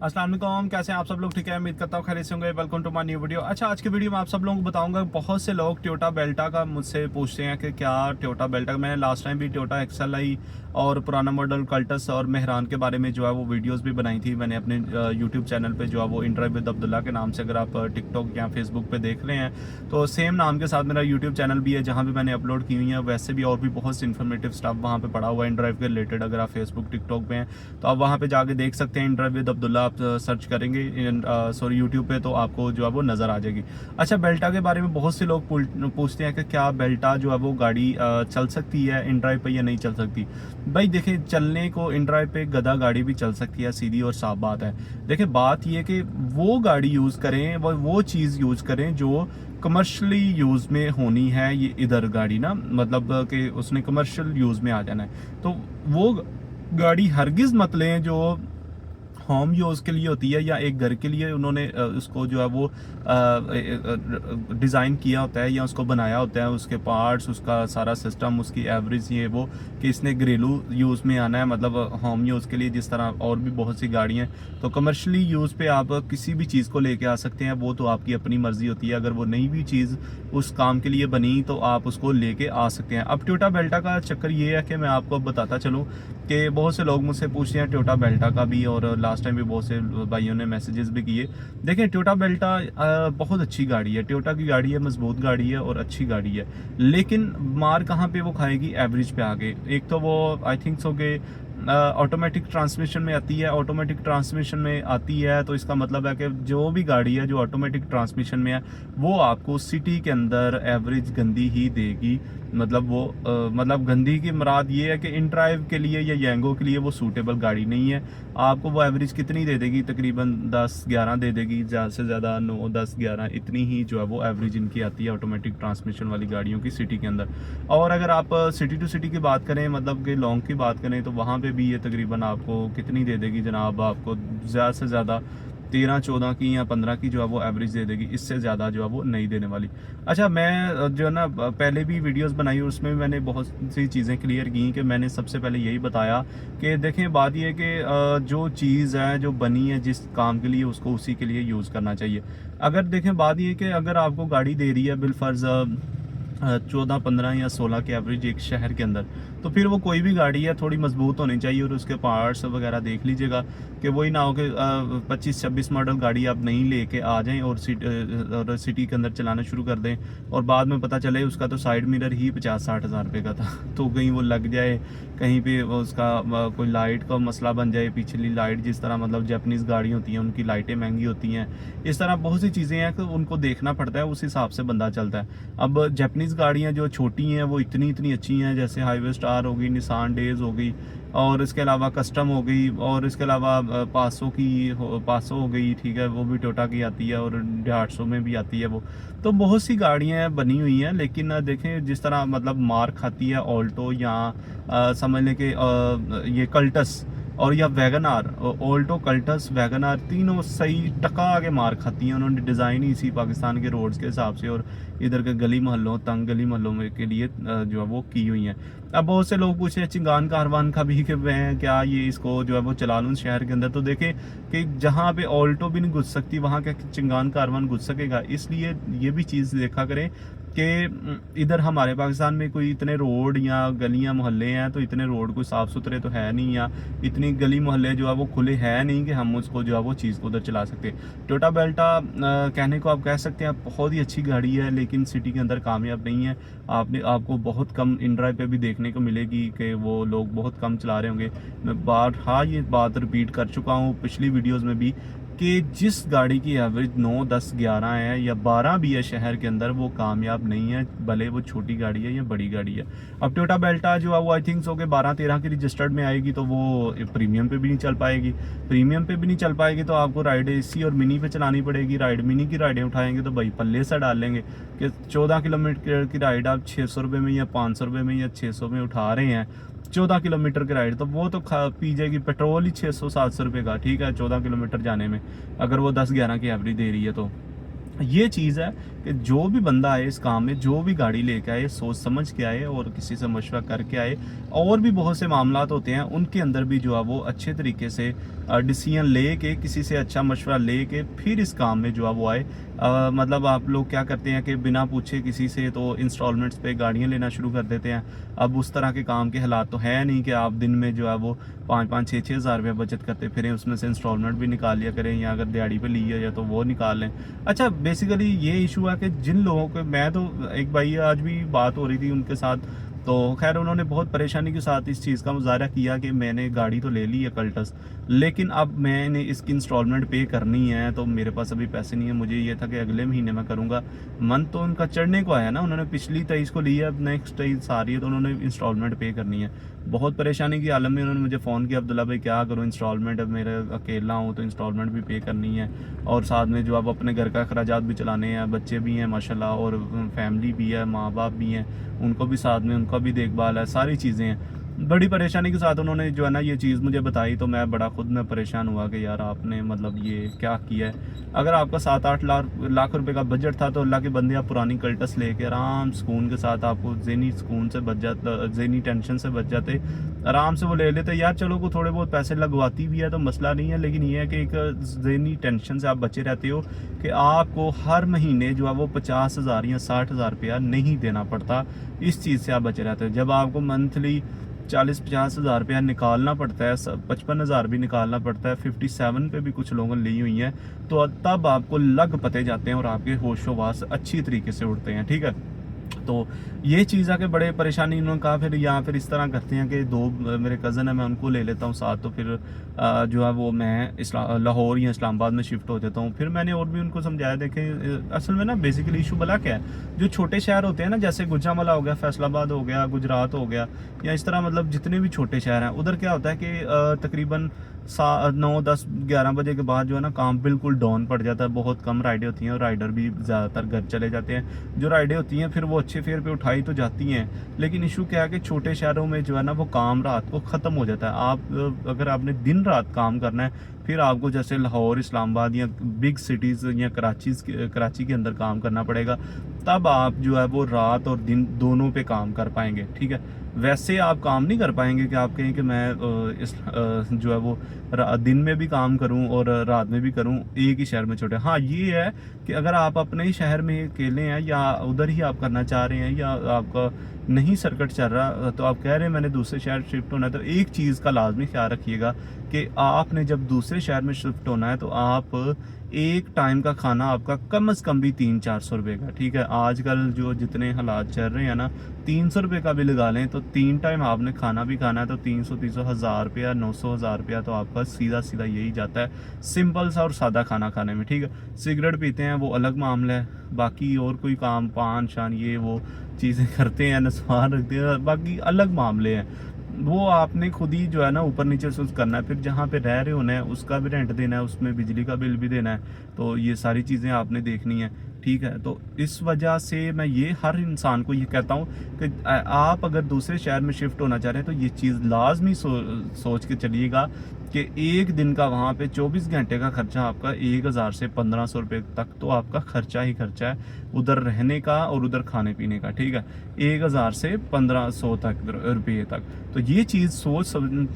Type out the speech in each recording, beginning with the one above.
अस्सलाम वालेकुम, कैसे हैं आप सब लोग? ठीक है, उम्मीद करता हूँ खैरियत से होंगे। Welcome to my new video. अच्छा, आज की वीडियो में आप सब लोगों को बताऊंगा, बहुत से लोग टोयोटा बेल्टा का मुझसे पूछते हैं कि क्या टोयोटा बेल्टा, मैंने लास्ट टाइम भी टोयोटा एक्सएलआई और पुराना मॉडल कल्टस और मेहरान के बारे में जो है वो वीडियोस भी बनाई थी मैंने अपने यूट्यूब चैनल पे, जो है वो इंटरव्यू विद अब्दुल्ला के नाम से। अगर आप टिकटॉक या फेसबुक पे देख रहे हैं तो सेम नाम के साथ मेरा यूट्यूब चैनल भी है, जहाँ भी मैंने अपलोड की हुई है। वैसे भी और भी बहुत सी इन्फॉर्मेटिव स्टफ वहाँ पे पड़ा हुआ है इंटरव्यू के रिलेटेड। अगर आप फेसबुक टिकटॉक पे हैं तो आप वहाँ पे जाके देख सकते हैं, इंटरव्यू विद अब्दुल्ला आप सर्च करेंगे सॉरी यूट्यूब पे, तो आपको जो है वो नज़र आ जाएगी। अच्छा, बेल्टा के बारे में बहुत से लोग पूछते हैं कि क्या बेल्टा जो है वो गाड़ी चल सकती है इन ड्राइव पे या नहीं चल सकती। भाई देखिए, चलने को इन ड्राइव पे गधा गाड़ी भी चल सकती है, सीधी और साफ बात है। देखिए, बात ये कि वो गाड़ी यूज़ करें, वो चीज़ यूज़ करें जो कमर्शियली यूज़ में होनी है। ये इधर गाड़ी ना, मतलब कि उसने कमर्शियल यूज़ में आ जाना है, तो वो गाड़ी हरगिज़ मत लें जो होम यूज़ के लिए होती है या एक घर के लिए उन्होंने उसको जो है वो डिज़ाइन किया होता है या उसको बनाया होता है, उसके पार्ट्स, उसका सारा सिस्टम, उसकी एवरेज, ये वो कि इसने घरेलू यूज़ में आना है, मतलब होम यूज़ के लिए। जिस तरह और भी बहुत सी गाड़ियाँ, तो कमर्शियली यूज़ पे आप किसी भी चीज़ को लेके आ सकते हैं, वो तो आपकी अपनी मर्ज़ी होती है। अगर वो नई भी चीज़ उस काम के लिए बनी तो आप उसको लेके आ सकते हैं। अब टोयोटा बेल्टा का चक्कर ये है कि मैं आपको बताता चलूँ कि बहुत से लोग मुझसे पूछते हैं टोयोटा बेल्टा का भी, और लास्ट टाइम भी बहुत से भाइयों ने मैसेजेस भी किए। देखिए, टोयोटा बेल्टा बहुत अच्छी गाड़ी है, टोयोटा की गाड़ी है, मजबूत गाड़ी है और अच्छी गाड़ी है। लेकिन मार कहाँ पे वो खाएगी? एवरेज पे आगे। एक तो वो आई थिंक सो के ऑटोमेटिक ट्रांसमिशन में आती है। ऑटोमेटिक ट्रांसमिशन में आती है तो इसका मतलब है कि जो भी गाड़ी है जो ऑटोमेटिक ट्रांसमिशन में है वो आपको सिटी के अंदर एवरेज गंदी ही देगी। मतलब वो मतलब गंदी की मुराद ये है कि इन ड्राइव के लिए या यंगो के लिए वो सूटेबल गाड़ी नहीं है। आपको वो एवरेज कितनी दे देगी? तकरीबन 10-11 दे देगी, ज़्यादा से ज़्यादा 9-10-11 इतनी ही जो है वो एवरेज इनकी आती है ऑटोमेटिक ट्रांसमिशन वाली गाड़ियों की सिटी के अंदर। और अगर आप सिटी टू सिटी की बात करें, मतलब कि लॉन्ग की बात करें, तो वहाँ पे भी ये तकरीबन आपको कितनी दे देगी जनाब? आपको ज़्यादा से ज़्यादा 13-14 की या 15 की जो है वो एवरेज दे देगी, इससे ज़्यादा जो है वो नहीं देने वाली। अच्छा, मैं जो है ना पहले भी वीडियोस बनाई, उसमें भी मैंने बहुत सी चीज़ें क्लियर की कि मैंने सबसे पहले यही बताया कि देखें, बात ये है कि जो चीज़ है जो बनी है जिस काम के लिए, उसको उसी के लिए यूज़ करना चाहिए। अगर देखें, बात ये है कि अगर आपको गाड़ी दे रही है बिलफर्ज 14-15 या 16 के एवरेज एक शहर के अंदर, तो फिर वो कोई भी गाड़ी है थोड़ी मजबूत होनी चाहिए, और उसके पार्ट्स वगैरह देख लीजिएगा कि वही ना हो कि 25-26 मॉडल गाड़ी आप नहीं लेके आ जाएं और सिटी के अंदर चलाना शुरू कर दें, और बाद में पता चले उसका तो साइड मिरर ही 50-60 हज़ार रुपये का था। तो कहीं वो लग जाए, कहीं पे उसका कोई लाइट का मसला बन जाए, पिछली लाइट, जिस तरह मतलब जापानीज़ गाड़ी होती हैं उनकी लाइटें महंगी होती हैं, इस तरह बहुत सी चीज़ें हैं कि उनको देखना पड़ता है, उस हिसाब से बंदा चलता है। अब जापानीज़ गाड़ियाँ जो छोटी हैं वो इतनी अच्छी हैं, जैसे हाईवे स्टार हो गई, निसान डेज हो गई, और इसके अलावा कस्टम हो गई, और इसके अलावा पासो हो गई, ठीक है, वो भी टोयोटा की आती है, और 800 में भी आती है वो। तो बहुत सी गाड़ियाँ बनी हुई हैं, लेकिन देखें जिस तरह मतलब मार खाती है ऑल्टो, या समझ लें कि ये कल्टस और या Wagon R, Alto, Cultus, Wagon R, तीनों सही टका आगे मार खाती हैं। उन्होंने डिज़ाइन ही इसी पाकिस्तान के रोड्स के हिसाब से और इधर के गली मोहल्लों, तंग गली मोहल्लों में के लिए जो है वो की हुई हैं। अब बहुत से लोग पूछे चिंगान कारवान का भी कि मैं क्या ये इसको जो है वो चला लूँ शहर के अंदर। तो देखें कि जहाँ पे ऑल्टो भी नहीं घुस सकती वहाँ क्या चिंगान कारवान घुस सकेगा? इसलिए ये भी चीज़ देखा करें कि इधर हमारे पाकिस्तान में कोई इतने रोड या गलियां मोहल्ले हैं, तो इतने रोड कोई साफ़ सुथरे तो है नहीं, या इतनी गली मोहल्ले जो है वो खुले हैं नहीं कि हम उसको जो है वो चीज़ को उधर चला सकते। टोयोटा बेल्टा कहने को आप कह सकते हैं बहुत ही अच्छी गाड़ी है, लेकिन सिटी के अंदर कामयाब नहीं है। आपको बहुत कम इन ड्राइव पे भी देखने को मिलेगी कि वो लोग बहुत कम चला रहे होंगे। मैं ये बात रिपीट कर चुका हूँ पिछली वीडियोज़ में भी कि जिस गाड़ी की एवरेज 9, 10, 11 है या 12 भी है शहर के अंदर, वो कामयाब नहीं है, भले वो छोटी गाड़ी है या बड़ी गाड़ी है। अब टोयोटा बेल्टा जो है वो आई थिंक सो के 12-13 की रजिस्टर्ड में आएगी, तो वो प्रीमियम पे भी नहीं चल पाएगी। प्रीमियम पे भी नहीं चल पाएगी तो आपको राइड एसी और मिनी पे चलानी पड़ेगी। राइड मिनी की राइडें उठाएंगे तो भाई पल्ले से डाल लेंगे कि 14 किलोमीटर की राइड आप 600 रुपये में या 500 रुपये में या 600 में उठा रहे हैं, 14 किलोमीटर की राइड, तो वो तो खा पी जाएगी पेट्रोल ही 600-700 रुपये का, ठीक है, 14 किलोमीटर जाने में, अगर वो 10-11 की एवरेज दे रही है। तो ये चीज़ है कि जो भी बंदा आए इस काम में, जो भी गाड़ी लेके आए, सोच समझ के आए और किसी से मशवरा करके आए। और भी बहुत से मामलात होते हैं, उनके अंदर भी जो है वो अच्छे तरीके से डिसीजन ले के, किसी से अच्छा मशवरा ले के फिर इस काम में जो है वो आए। मतलब आप लोग क्या करते हैं कि बिना पूछे किसी से तो इंस्टॉलमेंट्स पे गाड़ियाँ लेना शुरू कर देते हैं। अब उस तरह के काम के हालात तो है नहीं कि आप दिन में जो है वो 5-5, 6-6 हज़ार रुपया बचत करते फिरें, उसमें से इंस्टॉलमेंट भी निकाल लिया करें, या अगर दिहाड़ी पे ली है या तो वो निकाल लें। अच्छा, बेसिकली ये इशू है कि जिन लोगों के, मैं तो एक भाई आज भी बात हो रही थी उनके साथ, तो खैर उन्होंने बहुत परेशानी के साथ इस चीज़ का मुजाहरा किया कि मैंने गाड़ी तो ले ली है कल्टस, लेकिन अब मैंने इसकी इंस्टॉलमेंट पे करनी है, तो मेरे पास अभी पैसे नहीं है। मुझे ये था कि अगले महीने मैं करूँगा। मन तो उनका चढ़ने को आया ना, उन्होंने पिछली 23 को ली है, अब नेक्स्ट 23 आ रही है, तो उन्होंने इंस्टॉलमेंट पे करनी है। बहुत परेशानी की आलम में उन्होंने मुझे फ़ोन किया, अब्दुल्ला भाई क्या करूँ इंस्टॉलमेंट, अब मेरा अकेला हूँ तो इंस्टॉलमेंट भी पे करनी है, और साथ में जो अब अपने घर का अखराजात भी चलाने हैं, बच्चे भी हैं माशाल्लाह, और फैमिली भी है, माँ बाप भी हैं, उनको भी साथ में, उनका भी देखभाल है, सारी चीज़ें हैं। बड़ी परेशानी के साथ उन्होंने जो है ना ये चीज़ मुझे बताई, तो मैं बड़ा खुद में परेशान हुआ कि यार आपने मतलब ये क्या किया है। अगर आपका 7-8 लाख रुपए का बजट था, तो अल्लाह के बंदे आप पुरानी कल्टस लेके आराम सुकून के साथ, आपको ज़हनी सुकून से बच जाता, ज़हनी टेंशन से बच जाते, आराम से वो ले लेते। यार चलो को थोड़े बहुत पैसे लगवाती भी है तो मसला नहीं है, लेकिन ये है कि एक ज़हनी टेंशन से आप बचे रहते हो कि आपको हर महीने जो है वो 50,000 या 60,000 रुपया नहीं देना पड़ता। इस चीज़ से आप बचे रहते हो। जब आपको मंथली 40-50 हज़ार रुपया निकालना पड़ता है, 55,000 भी निकालना पड़ता है, 57 पे भी कुछ लोगों ने ली हुई हैं, तो तब आपको लग पते जाते हैं और आपके होशो-हवास अच्छी तरीके से उड़ते हैं, ठीक है। तो ये चीज़ आके बड़े परेशानी उन्होंने कहा, फिर या फिर इस तरह करते हैं कि दो मेरे कज़न है, मैं उनको ले लेता हूँ साथ, तो फिर जो है वो मैं लाहौर या इस्लामाबाद में शिफ्ट हो जाता हूँ। फिर मैंने और भी उनको समझाया, देखें असल में ना बेसिकली इशू भला क्या है, जो छोटे शहर होते हैं ना, जैसे गुजरांवाला हो गया, फैसलाबाद हो गया, गुजरात हो गया, या इस तरह मतलब जितने भी छोटे शहर हैं, उधर क्या होता है कि तकरीबन 9, 10, 11 बजे के बाद जो है ना काम बिल्कुल डाउन पड़ जाता है, बहुत कम राइडें होती हैं, और राइडर भी ज़्यादातर घर चले जाते हैं। जो राइडें होती हैं फिर वो अच्छे फेयर पे उठाई तो जाती हैं, लेकिन इशू क्या है कि छोटे शहरों में जो है ना वो काम रात को ख़त्म हो जाता है। आप अगर आपने दिन रात काम करना है, फिर आपको जैसे लाहौर, इस्लामाबाद या बिग सिटीज़ या कराची के अंदर काम करना पड़ेगा, तब आप जो है वो रात और दिन दोनों पे काम कर पाएंगे, ठीक है। वैसे आप काम नहीं कर पाएंगे कि आप कहें कि मैं जो है वो दिन में भी काम करूं और रात में भी करूं एक ही शहर में छोटे। हाँ, ये है कि अगर आप अपने ही शहर में अकेले हैं, या उधर ही आप करना चाह रहे हैं, या आपका नहीं सर्किट चल रहा, तो आप कह रहे हैं मैंने दूसरे शहर शिफ्ट होना है, तो एक चीज़ का लाजमी ख्याल रखिएगा कि आपने जब दूसरे शहर में शिफ्ट होना है, तो आप एक टाइम का खाना आपका कम से कम भी 300-400 रुपये का, ठीक है। आजकल जो जितने हालात चल रहे हैं ना, 300 रुपये का भी लगा लें तो 3 टाइम आपने खाना भी खाना है, तो 300 हज़ार रुपया, 900 हज़ार रुपया तो आपका सीधा सीधा यही जाता है सिंपल सा और सादा खाना खाने में, ठीक है। सिगरेट पीते हैं वो अलग मामला है, बाकी और कोई काम, पान शान ये वो चीज़ें करते हैं, नस्वान रखते हैं, बाकी अलग मामले हैं, वो आपने खुद ही जो है ना ऊपर नीचे से करना है। फिर जहाँ पे रह रहे होना है उसका भी रेंट देना है, उसमें बिजली का बिल भी देना है, तो ये सारी चीज़ें आपने देखनी है, ठीक है। तो इस वजह से मैं ये हर इंसान को ये कहता हूँ कि आप अगर दूसरे शहर में शिफ्ट होना चाह रहे हैं, तो ये चीज़ लाजमी सोच के चलिएगा कि एक दिन का वहाँ पे 24 घंटे का खर्चा आपका 1,000 से 1,500 रुपये तक तो आपका खर्चा ही खर्चा है, उधर रहने का और उधर खाने पीने का, ठीक है। 1,000 से 1,500 तक रुपये तक, तो ये चीज़ सोच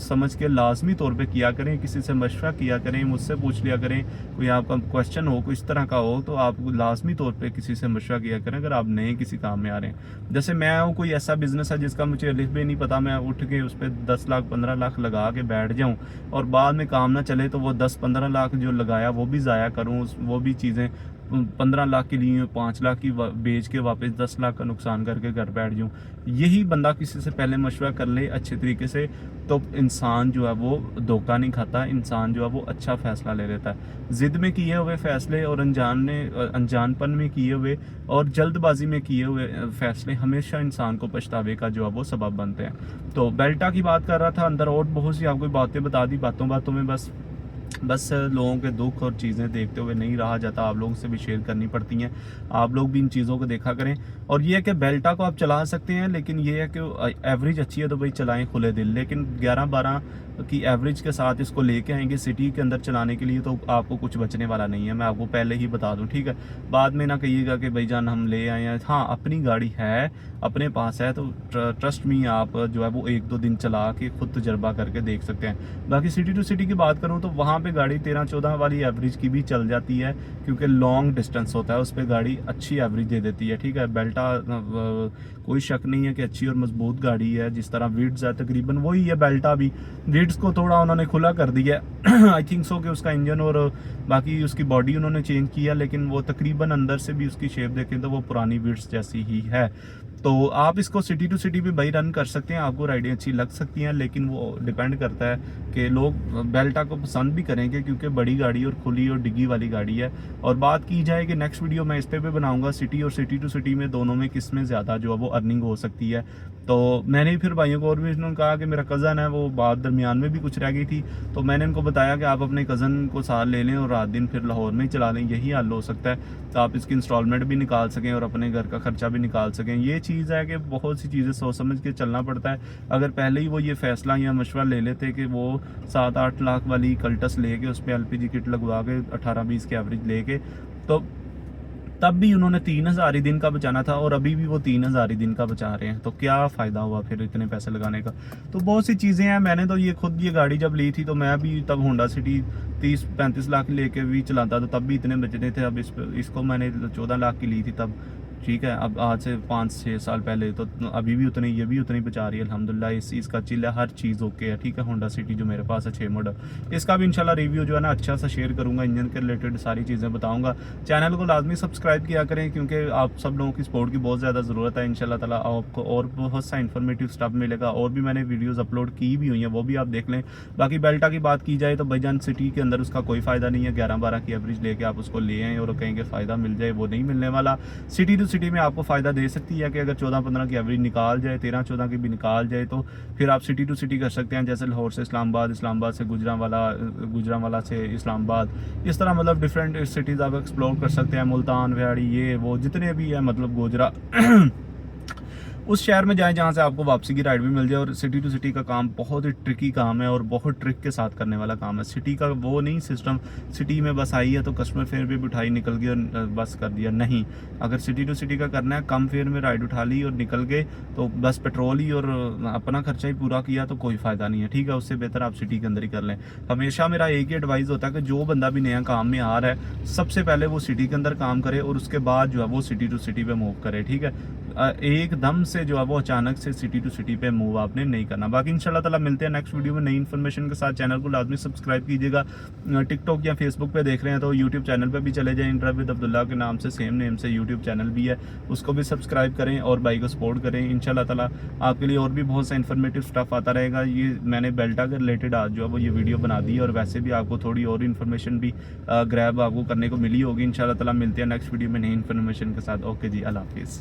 समझ के लाजमी तौर पे किया करें। किसी से मशवरा किया करें, मुझसे पूछ लिया करें, कोई आपका क्वेश्चन हो कोई इस तरह का हो, तो आप लाजमी तौर पे किसी से मशवरा किया करें अगर आप नए किसी काम में आ रहे हैं। जैसे मैं हूँ, कोई ऐसा बिजनेस है जिसका मुझे अलिफ भी नहीं पता, मैं उठ के उस पर 10 लाख 15 लाख लगा के बैठ जाऊँ और बाद में काम ना चले, तो वो 10-15 लाख जो लगाया वो भी ज़ाया करूँ, वो भी चीज़ें 15 लाख के लिए 5 लाख की बेच के वापस 10 लाख का नुकसान करके घर बैठ जाऊँ। यही बंदा किसी से पहले मशवरा कर ले अच्छे तरीके से, तो इंसान जो है वो धोखा नहीं खाता, इंसान जो है वो अच्छा फ़ैसला ले लेता है। ज़िद में किए हुए फ़ैसले और अनजानपन में किए हुए और जल्दबाजी में किए हुए फ़ैसले हमेशा इंसान को पछतावे का जो है वो सबब बनते हैं। तो बेल्टा की बात कर रहा था, अंदर और बहुत सी आपको बातें बता दी, बातों बातों में बस लोगों के दुख और चीज़ें देखते हुए नहीं रहा जाता, आप लोगों से भी शेयर करनी पड़ती हैं। आप लोग भी इन चीज़ों को देखा करें। और ये है कि बेल्टा को आप चला सकते हैं, लेकिन ये है कि एवरेज अच्छी है तो भाई चलाएं खुले दिल, लेकिन 11-12 की एवरेज के साथ इसको लेके आएंगे सिटी के अंदर चलाने के लिए, तो आपको कुछ बचने वाला नहीं है, मैं आपको पहले ही बता दूं, ठीक है। बाद में ना कहिएगा कि भाईजान हम ले आए हैं। हाँ, अपनी गाड़ी है, अपने पास है, तो ट्रस्ट मी आप जो है वो 1-2 दिन चला के खुद तजर्बा करके देख सकते हैं। बाकी सिटी टू सिटी की बात करूँ तो वहाँ पे गाड़ी 13-14 वाली एवरेज की भी चल जाती है, क्योंकि लॉन्ग डिस्टेंस होता है, उस पर गाड़ी अच्छी एवरेज दे देती है, ठीक है। बेल्टा कोई शक नहीं है कि अच्छी और मजबूत गाड़ी है, जिस तरह विड्स है तकरीबन वही है बेल्टा भी। विड्स को थोड़ा उन्होंने खुला कर दिया है आई थिंक सो कि उसका इंजन और बाकी उसकी बॉडी उन्होंने चेंज किया, लेकिन वो तकरीबन अंदर से भी उसकी शेप देखें तो वो पुरानी विड्स जैसी ही है। तो आप इसको सिटी टू सिटी भी भाई रन कर सकते हैं, आपको राइडें अच्छी लग सकती हैं, लेकिन वो डिपेंड करता है कि लोग बेल्टा को पसंद भी करेंगे, क्योंकि बड़ी गाड़ी और खुली और डिग्गी वाली गाड़ी है। और बात की जाए कि नेक्स्ट वीडियो मैं इस पे भी बनाऊंगा सिटी और सिटी टू सिटी में दोनों में किस में ज़्यादा जो है वो अर्निंग हो सकती है। तो मैंने फिर भाइयों को और भी उन्होंने कहा कि मेरा कज़न है, वो बात दरमियान में भी कुछ रह गई थी, तो मैंने उनको बताया कि आप अपने कज़न को साथ ले लें और रात दिन फिर लाहौर में ही चला लें, यही हल हो सकता है। तो आप इसकी इंस्टॉलमेंट भी निकाल सकें और अपने घर का खर्चा भी निकाल सकें। ये चीज़ है कि बहुत सी चीज़ें सोच समझ के चलना पड़ता है। अगर पहले ही वो ये फैसला या मशवरा ले लेते कि वो 7-8 लाख वाली कल्टस लेके उस पर LPG किट लगवा के 18-20 की एवरेज लेके, तो तब भी उन्होंने 3000 ही दिन का बचाना था, और अभी भी वो 3000 ही दिन का बचा रहे हैं, तो क्या फ़ायदा हुआ फिर इतने पैसे लगाने का। तो बहुत सी चीज़ें हैं। मैंने तो ये खुद ये गाड़ी जब ली थी तो मैं भी तब होंडा सिटी 30-35 लाख लेके भी चलाता था, तब भी इतने बचने थे। अब इसको मैंने 14 लाख की ली थी तब, ठीक है। अब आज से 5-6 साल पहले, तो अभी भी उतनी, ये भी उतनी बचा रही है अल्हम्दुलिल्लाह। इस चीज़ का चिल है, हर चीज़ ओके है, ठीक है। होंडा सिटी जो मेरे पास है 6 मॉडल, इसका भी इंशाल्लाह रिव्यू जो है ना अच्छा सा शेयर करूंगा, इंजन के रिलेटेड सारी चीज़ें बताऊंगा। चैनल को लाजमी सब्सक्राइब किया करें, क्योंकि आप सब लोगों की सपोर्ट की बहुत ज़्यादा ज़रूरत है। इंशाल्लाह ताला आपको और बहुत सा इन्फॉर्मेटिव स्टफ मिलेगा, और भी मैंने वीडियोज़ अपलोड की भी हुई हैं, वो भी आप देख लें। बाकी बेल्टा की बात की जाए तो भाईजान सिटी के अंदर उसका कोई फ़ायदा नहीं है। 11-12 की एवरेज लेके आप उसको ले आएँ और कहेंगे फ़ायदा मिल जाए, वो नहीं मिलने वाला। सिटी टू सिटी में आपको फ़ायदा दे सकती है कि अगर 14-15 की एवरेज निकाल जाए, 13-14 की भी निकाल जाए, तो फिर आप सिटी टू सिटी कर सकते हैं। जैसे लाहौर से इस्लामाबाद, इस्लामाबाद से गुजरांवाला से इस्लामाबाद, इस तरह मतलब डिफरेंट सिटीज़ आप एक्सप्लोर कर सकते हैं। मुल्तान, व्याड़ी, ये वो जितने भी है, मतलब गोजरा उस शहर में जाएं जहाँ से आपको वापसी की राइड भी मिल जाए। और सिटी टू सिटी का काम बहुत ही ट्रिकी काम है और बहुत ट्रिक के साथ करने वाला काम है। सिटी का वो नहीं सिस्टम, सिटी में बस आई है तो कस्टमर फेयर भी उठाई निकल गई और बस कर दिया, नहीं। अगर सिटी टू सिटी का करना है, कम फेयर में राइड उठा ली और निकल गए, तो बस पेट्रोल ही और अपना खर्चा ही पूरा किया, तो कोई फ़ायदा नहीं है, ठीक है। उससे बेहतर आप सिटी के अंदर ही कर लें। हमेशा मेरा एक ही एडवाइस होता है कि जो बंदा भी नया काम में आ रहा है, सबसे पहले वो सिटी के अंदर काम करे और उसके बाद जो है वो सिटी टू सिटी पे मूव करे, ठीक है। एकदम से जो है वो अचानक से सिटी टू सिटी पे मूव आपने नहीं करना। बाकी इंशाल्लाह ताला मिलते हैं नेक्स्ट वीडियो में नई इन्फॉर्मेशन के साथ। चैनल को लाजमी सब्सक्राइब कीजिएगा। टिकटॉक या फेसबुक पे देख रहे हैं तो यूट्यूब चैनल पे भी चले जाएं, इंटरव्यू विद अब्दुल्ला के नाम से, सेम नेम से यूट्यूब चैनल भी है, उसको भी सब्सक्राइब करें और भाई को सपोर्ट करें। इंशाल्लाह ताला आपके लिए और भी बहुत सा इन्फॉर्मेटिव स्टफ आता रहेगा। ये मैंने बेल्टा के रिलेटेड आज जो है वो ये वीडियो बना दी है, और वैसे भी आपको थोड़ी और इन्फॉर्मेशन भी ग्रैब आपको करने को मिली होगी। इंशाल्लाह ताला मिलते हैं नेक्स्ट वीडियो में नई इन्फॉर्मेशन के साथ। ओके जी, अल्लाह हाफिज़।